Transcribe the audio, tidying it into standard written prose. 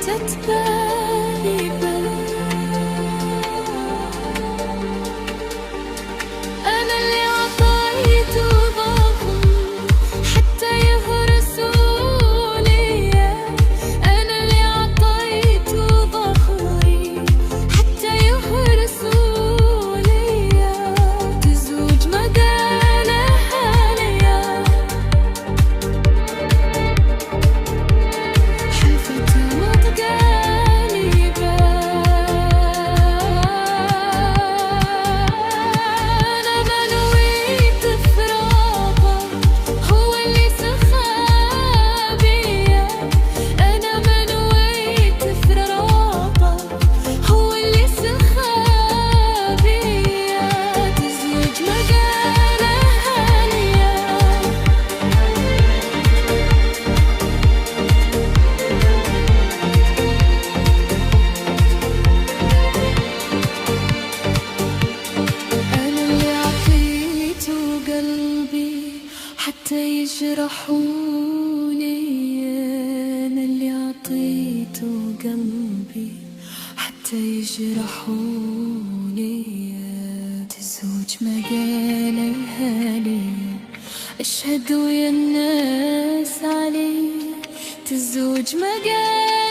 فاتت بالي أنا اللي عطيته ضخم حتى يهرسوا ليا، أنا اللي عطيته ضخمي حتى يهرسوا ليا، تزوج مقالها ليا، حلفت متقالبة أنا ما نويت فراقه، هو اللي سخى بيا، أنا ما نويت فراقه، هو اللي سخى بيا، تزوج مقالها ليا. أنا اللي عطيته قلبي حتى يجرحوني، أنا اللي عطيته قلبي حتى يجرحوني، تزوج مقالها لي، أشهد ويا الناس علي، تزوج مقالها